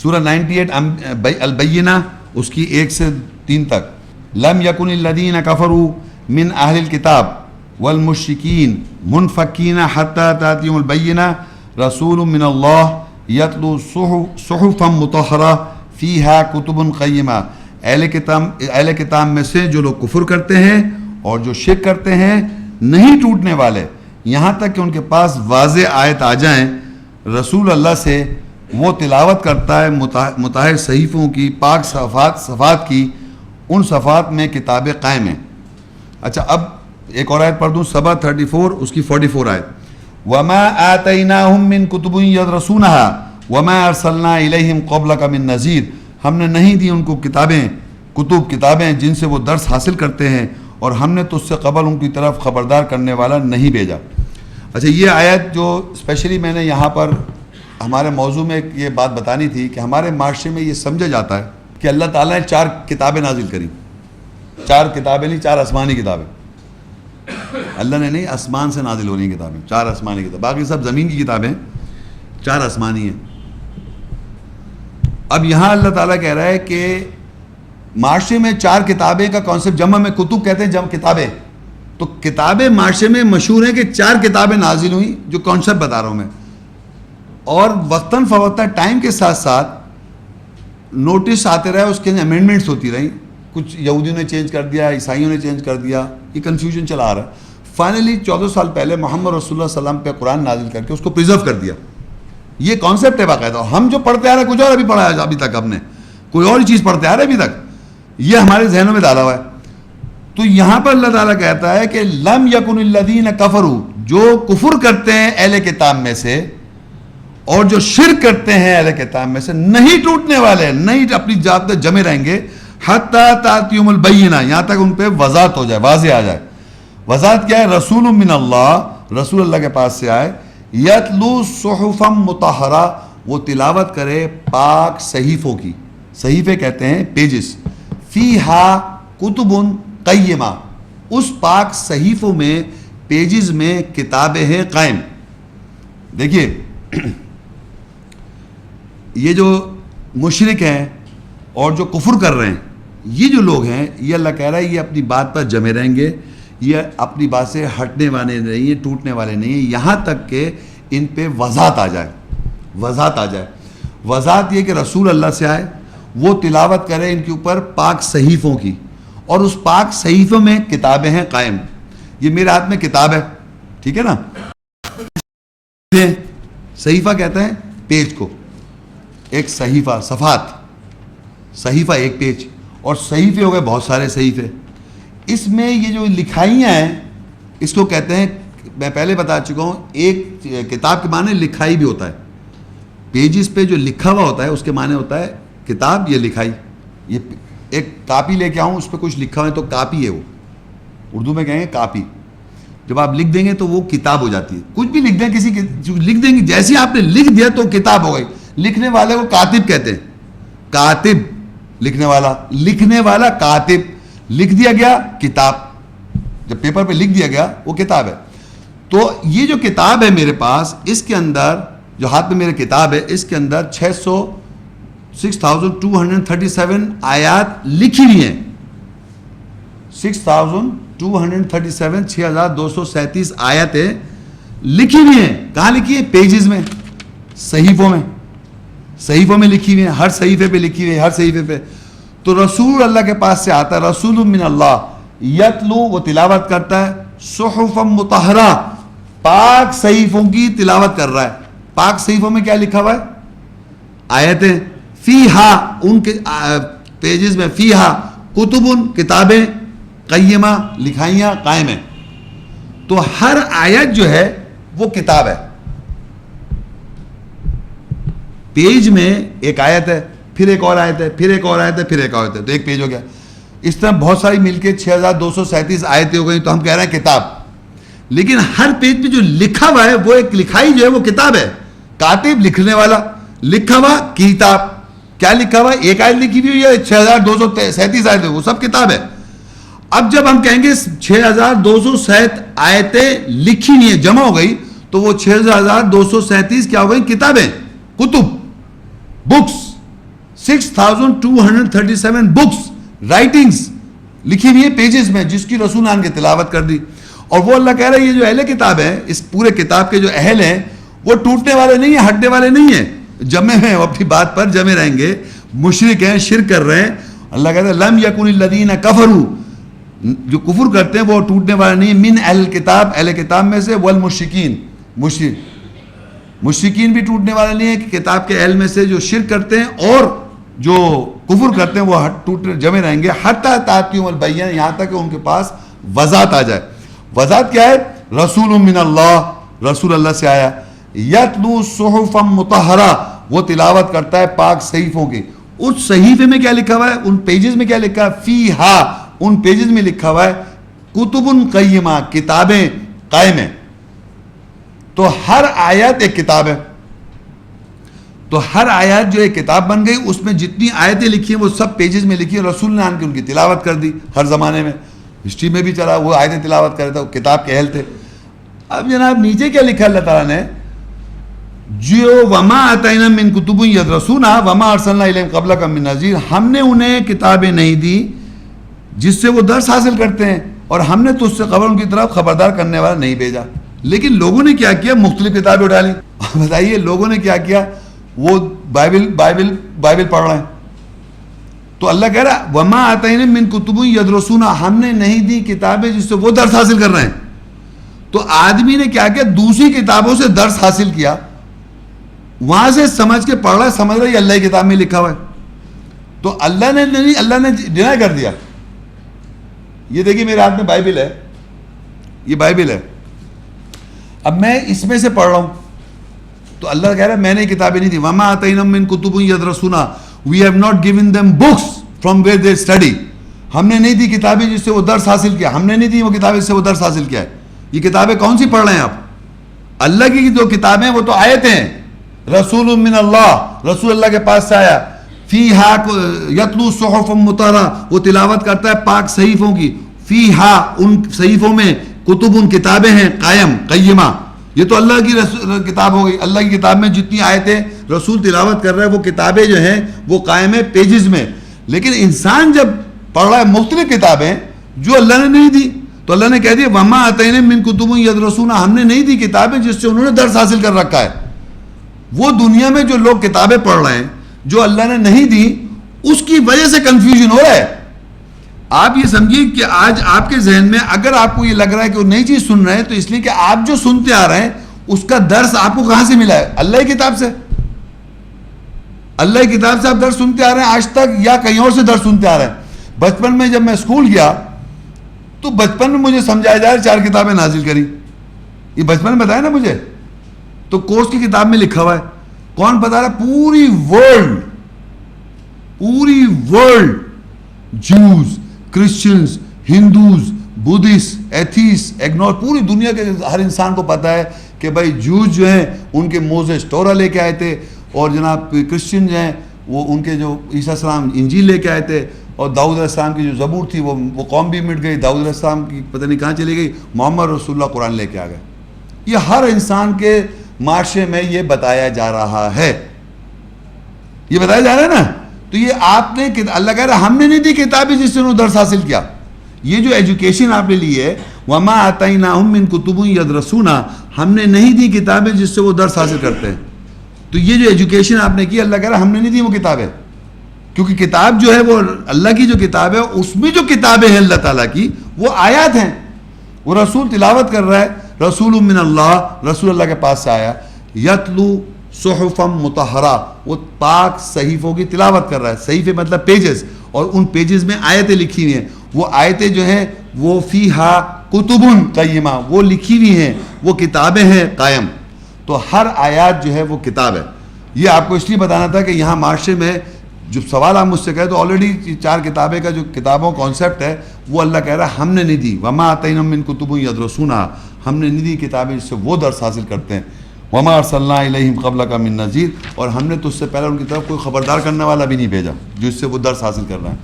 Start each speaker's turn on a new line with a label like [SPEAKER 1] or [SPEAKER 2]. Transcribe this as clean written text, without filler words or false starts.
[SPEAKER 1] سورہ 98 البینہ اس کی 1 سے 3 تک. لم یکن الذین کفروا من اہل الکتاب والمشرکین منفکین حتی تأتیہم البینہ رسول من اللہ یتلو صحفا مطہرہ فیہا کتب قیمہ. اہل کتاب میں سے جو لوگ کفر کرتے ہیں اور جو شرک کرتے ہیں نہیں ٹوٹنے والے یہاں تک کہ ان کے پاس واضح آیت آ جائیں. رسول اللہ سے وہ تلاوت کرتا ہے مطہر صحیفوں کی، پاک صفات کی، ان صفات میں کتابیں قائم ہیں. اچھا اب ایک اور آیت پڑھ دوں، سبا 34 اس کی 44 آیت. وَمَا آتَيْنَاهُم مِّن كُتُبٍ يَدْرَسُونَهَا وَمَا أَرْسَلْنَا إِلَيْهِمْ قَبْلَكَ مِن نَذِيرٍ. ہم نے نہیں دی ان کو کتابیں جن سے وہ درس حاصل کرتے ہیں اور ہم نے تو اس سے قبل ان کی طرف خبردار کرنے والا نہیں بھیجا. اچھا یہ آیت جو اسپیشلی میں نے یہاں پر ہمارے موضوع میں یہ بات بتانی تھی کہ ہمارے معاشرے میں یہ سمجھا جاتا ہے کہ اللہ تعالیٰ نے 4 کتابیں نازل کریں. 4 کتابیں نہیں، 4 آسمانی کتابیں. اللہ نے نہیں، آسمان سے نازل ہو رہی ہیں کتابیں، 4 آسمانی کتابیں، باقی سب زمین کی کتابیں، 4 آسمانی ہیں. اب یہاں اللہ تعالیٰ کہہ رہا ہے کہ معاشرے میں 4 کتابیں کا کانسیپٹ، جمع میں کتب کہتے ہیں، جمع کتابیں، تو کتابیں معاشرے میں مشہور ہیں کہ 4 کتابیں نازل ہوئیں، جو کانسیپٹ بتا رہا ہوں میں. اور وقتاً فوقتاً ٹائم کے ساتھ ساتھ نوٹس آتے رہے، اس کے امینڈمنٹس ہوتی رہیں، کچھ یہودیوں نے چینج کر دیا، عیسائیوں نے چینج کر دیا، یہ کنفیوژن چلا آ رہا ہے. فائنلی 14 سال پہلے محمد رسول اللہ صلی اللہ علیہ وسلم پہ قرآن نازل کر کے اس کو پریزرو کر دیا. یہ کانسیپٹ ہے باقاعدہ. ہم جو پڑھتے آ رہے ہیں کچھ اور ابھی پڑھا ہے، ابھی تک ہم نے کوئی اور چیز پڑھتے آ رہے ہیں ابھی تک، یہ ہمارے ذہنوں میں ڈالا ہوا ہے. تو یہاں پر اللہ تعالیٰ کہتا ہے کہ لم یکن الذین کفروا، جو کفر کرتے ہیں اہل کتاب میں سے اور جو شرک کرتے ہیں اہل کتاب میں سے، نہیں ٹوٹنے والے، نہیں اپنی ذات پہ جمے رہیں گے حتی تأتیہم البینہ، یہاں تک ان پہ وضاحت ہو جائے، واضح آ جائے. وضاحت کیا ہے؟ رسول من اللہ، رسول اللہ کے پاس سے آئے، یتلو صحفا مطہرہ، وہ تلاوت کرے پاک صحیفوں کی. صحیفے کہتے ہیں پیجز. فیہا کتب قیمہ، اس پاک صحیفوں میں، پیجز میں کتابیں ہیں قائم. دیکھیے یہ جو مشرک ہیں اور جو کفر کر رہے ہیں، یہ جو لوگ ہیں، یہ اللہ کہہ رہا ہے یہ اپنی بات پر جمے رہیں گے، یہ اپنی بات سے ہٹنے والے نہیں ہیں، ٹوٹنے والے نہیں ہیں، یہاں تک کہ ان پہ وضاحت آ جائے. وضاحت آ جائے. وضاحت یہ کہ رسول اللہ سے آئے، وہ تلاوت کرے ان کے اوپر پاک صحیفوں کی، اور اس پاک صحیفوں میں کتابیں ہیں قائم. یہ میرے ہاتھ میں کتاب ہے، ٹھیک ہے نا. صحیفہ کہتے ہیں پیج کو، ایک صحیفہ، صفحات، صحیفہ ایک پیج، اور صحیفے ہو گئے بہت سارے صحیفے. اس میں یہ جو لکھائیاں ہیں اس کو کہتے ہیں، میں پہلے بتا چکا ہوں، ایک کتاب کے معنی لکھائی بھی ہوتا ہے. پیجز پہ جو لکھا ہوا ہوتا ہے اس کے معنی ہوتا ہے کتاب یا لکھائی. یہ ایک کاپی لے کے آؤں، اس پہ کچھ لکھا ہوا ہے تو کاپی ہے، وہ اردو میں کہیں گے کاپی. جب آپ لکھ دیں گے تو وہ کتاب ہو جاتی ہے. کچھ بھی لکھ دیں، لکھ دیں گے، جیسے آپ نے لکھ دیا تو کتاب ہو گئی. لکھنے والے کو کاتب کہتے ہیں. کاتب لکھنے والا کاتب. لکھ دیا گیا کتاب، جب پیپر پہ لکھ دیا گیا وہ کتاب ہے. تو یہ جو کتاب ہے میرے پاس، اس کے اندر جو ہاتھ میں میرے کتاب ہے، اس کے اندر 6237 آیات لکھی ہوئی ہیں. 6237 آیتیں لکھی ہوئی ہیں. کہاں لکھی ہیں؟ پیجز میں، صحیفوں میں. صحیفوں میں لکھی ہوئی ہیں، ہر صحیفے پہ لکھی ہوئی ہے، ہر صحیفے پہ. تو رسول اللہ کے پاس سے آتا ہے، رسول من اللہ، یتلو، وہ تلاوت کرتا ہے، صحفا مطہرہ، پاک صحیفوں کی تلاوت کر رہا ہے. پاک صحیفوں میں کیا لکھا ہوا ہے؟ آیتیں. فیہا، ان کے پیجز میں، فیہا کتب، کتابیں، قیمہ، لکھائیاں قائم ہیں. تو ہر آیت جو ہے وہ کتاب ہے. پیج میں ایک آیت ہے، پھر ایک اور آیت ہے، پھر ایک اور آیت ہے، پھر ایک اور آیت ہے، تو ایک پیج ہو گیا. اس طرح بہت ساری مل کے 6237 آیتیں ہو گئی، تو ہم کہہ رہے ہیں کتاب. لیکن ہر پیج پہ جو لکھا ہوا ہے وہ ایک لکھائی جو ہے وہ کتاب ہے. کاتب لکھنے والا، لکھا ہوا کتاب. کیا لکھا ہوا ہے؟ ایک آیت لکھی ہوئی ہے، 6237 آیتیں، وہ سب کتاب ہے. اب جب ہم کہیں گے 6207 آیتیں لکھی ہوئی ہیں، جمع ہو گئی، تو وہ 6237 کیا ہو گئی؟ کتابیں، کتب، بکس. 6237 بکس رائٹنگز لکھی ہوئی ہے پیجز میں جس کی رسول نے تلاوت کر دی. اور وہ اللہ کہہ رہا ہے یہ جو اہل کتاب ہے اس پورے کتاب کے جو اہل ہیں وہ ٹوٹنے والے نہیں ہیں, ہٹنے والے نہیں ہیں, جمے ہیں, وہ اپنی بات پر جمے رہیں گے. مشرک ہیں, شرک کر رہے ہیں. اللہ کہتا ہے لم یکن الذین کفروا, جو کفر کرتے ہیں وہ ٹوٹنے والے نہیں ہیں, من اہل کتاب, اہل کتاب میں سے, والمشرکین, مشرکین بھی ٹوٹنے والے نہیں ہیں کہ کتاب کے اہل میں سے جو شرک کرتے ہیں اور جو کفر کرتے ہیں وہ جمے رہیں گے. حتی تأتیہم البینہ, یہاں تک کہ ان کے پاس وضاحت آ جائے. وضاحت کیا ہے؟ رسول من اللہ, رسول اللہ سے آیا. یتلو صحفا مطہرہ, وہ تلاوت کرتا ہے پاک صحیفوں کی. اس صحیفے میں کیا لکھا ہوا ہے, ان پیجز میں کیا لکھا ہے؟ فیہا, ان پیجز میں لکھا ہوا ہے کتب قیمہ, کتابیں قائم ہیں. تو ہر آیت ایک کتاب ہے. تو ہر آیت جو ایک کتاب بن گئی, اس میں جتنی آیتیں لکھی ہیں وہ سب پیجز میں لکھی ہیں. رسول نے آن کے ان کی تلاوت کر دی. ہر زمانے میں ہسٹری میں بھی چلا, وہ آیتیں تلاوت کر رہے تھے, وہ کتاب کے اہل تھے. اب جناب نیچے کیا لکھا اللہ تعالیٰ نے, جو وما آتینا من کتب یدرسونہا وما ارسلنا الیہم قبلک من نذیر, ہم نے انہیں کتابیں نہیں دی جس سے وہ درس حاصل کرتے ہیں, اور ہم نے تو اس سے قبل ان کی طرف خبردار کرنے والا نہیں بھیجا. لیکن لوگوں نے کیا کیا, مختلف کتابیں اٹھا لی. بتائیے لوگوں نے کیا کیا, وہ بائبل پڑھ رہے ہیں. تو اللہ کہہ رہا وما آتینا من کتب یدرسونہا, ہم نے نہیں دی کتابیں جس سے وہ درس حاصل کر رہے ہیں. تو آدمی نے کیا کیا, دوسری کتابوں سے درس حاصل کیا, وہاں سے سمجھ کے پڑھ رہا ہے, سمجھ رہا ہے یہ اللہ کی کتاب میں لکھا ہوا ہے. تو اللہ نے ڈینائی کر دیا. یہ دیکھیے میرے ہاتھ میں بائبل ہے, یہ بائبل ہے, اب میں اس میں سے پڑھ رہا ہوں. تو اللہ کہہ رہا ہے میں نے کتابیں نہیں دی. وما آتینا من کتب یدرسونہا, we have not given them books from where they study, ہم نے نہیں دی کتابیں جس سے وہ درس حاصل کیا, ہم نے نہیں دی وہ کتابیں جس سے وہ درس حاصل کیا ہے. یہ کتابیں کون سی پڑھ رہے ہیں آپ؟ اللہ کی جو کتابیں وہ تو آیتیں ہیں. رسول من اللہ, رسول اللہ کے پاس سے آیا. فیہا یتلو صحفا مطہرہ, وہ تلاوت کرتا ہے پاک صحیفوں کی. فیہا, ان صحیفوں میں, کتب, ان کتابیں ہیں, قائم, قیمہ, یہ تو اللہ کی کتاب ہو گئی. اللہ کی کتاب میں جتنی آیتیں رسول تلاوت کر رہا ہے وہ کتابیں جو ہیں وہ قائم ہیں پیجز میں. لیکن انسان جب پڑھ رہا ہے مختلف کتابیں جو اللہ نے نہیں دی, تو اللہ نے کہہ دیا وما آتینا من کتب یدرسونہا, ہم نے نہیں دی کتابیں جس سے انہوں نے درس حاصل کر رکھا ہے. وہ دنیا میں جو لوگ کتابیں پڑھ رہے ہیں جو اللہ نے نہیں دی, اس کی وجہ سے کنفیوژن ہو رہا ہے. آپ یہ سمجھیے کہ آج آپ کے ذہن میں اگر آپ کو یہ لگ رہا ہے کہ وہ نئی چیز سن رہے ہیں, تو اس لیے کہ آپ جو سنتے آ رہے ہیں اس کا درس آپ کو کہاں سے ملا ہے؟ اللہ کی کتاب سے. اللہ کی کتاب سے آپ درس سنتے آ رہے ہیں آج تک, یا کہیں اور سے درس سنتے آ رہے ہیں؟ بچپن میں جب میں اسکول گیا تو بچپن میں مجھے سمجھایا جا رہا ہے 4 کتابیں نازل کری, یہ بچپن میں بتایا نا مجھے. تو کورس کی کتاب میں لکھا ہوا ہے, کون بتا رہا ہے؟ پوری ورلڈ, جوز, کرسچنز, ہندوز, بدھسٹ, ایتھیس, ایگنور, پوری دنیا کے ہر انسان کو پتا ہے کہ بھائی جوز جو ہیں ان کے موزیس ٹورا لے کے آئے تھے, اور جناب کرسچن جو ہیں وہ ان کے جو عیسیٰ السلام انجیل لے کے آئے تھے, اور داؤد علیہ السلام کی جو زبور تھی وہ قوم بھی مٹ گئی, داؤد علیہ السلام کی پتہ نہیں کہاں چلی گئی, محمد رسول اللہ قرآن لے کے آ گئے. یہ ہر انسان کے معاشرے میں یہ بتایا جا رہا ہے, یہ بتایا جا رہا ہے نا. تو یہ آپ نے, اللہ کہہ رہا ہے ہم نے نہیں دی کتابیں جس سے انہوں نے درس حاصل کیا. یہ جو ایجوکیشن آپ نے لی ہے, وما آتیناہم من کتب یدرسونہا, ہم نے نہیں دی کتابیں جس سے وہ درس حاصل کرتے ہیں. تو یہ جو ایجوکیشن آپ نے کی, اللہ کہہ رہا ہے ہم نے نہیں دی وہ کتابیں, کیونکہ کتاب جو ہے وہ اللہ کی جو کتاب ہے, اس میں جو کتابیں ہیں اللہ تعالیٰ کی وہ آیات ہیں. وہ رسول تلاوت کر رہا ہے, رسول من اللہ, رسول اللہ کے پاس سے آیا. یتلو صحفا مطہرہ, وہ پاک صحیفوں کی تلاوت کر رہا ہے. صحیفے مطلب پیجز, اور ان پیجز میں آیتیں لکھی ہوئی ہیں. وہ آیتیں جو ہیں وہ فیہا کتب قیمہ, وہ لکھی ہوئی ہیں, وہ کتابیں ہیں قائم. تو ہر آیات جو ہے وہ کتاب ہے. یہ آپ کو اس لیے بتانا تھا کہ یہاں معاشرے میں جو سوال آپ مجھ سے کہے, تو آلریڈی 4 کتابیں کا جو کتابوں کانسیپٹ ہے وہ اللہ کہہ رہا ہے ہم نے نہیں دی. وما آتینا من کتب یدرسونہا, ہم نے نہیں دی کتابیں جس سے وہ درس حاصل کرتے ہیں. وما ارسلنا الیہم قبلک من نذیر, اور ہم نے تو اس سے پہلے ان کی طرف کوئی خبردار کرنے والا بھی نہیں بھیجا جو اس سے وہ درس حاصل کر رہا ہے.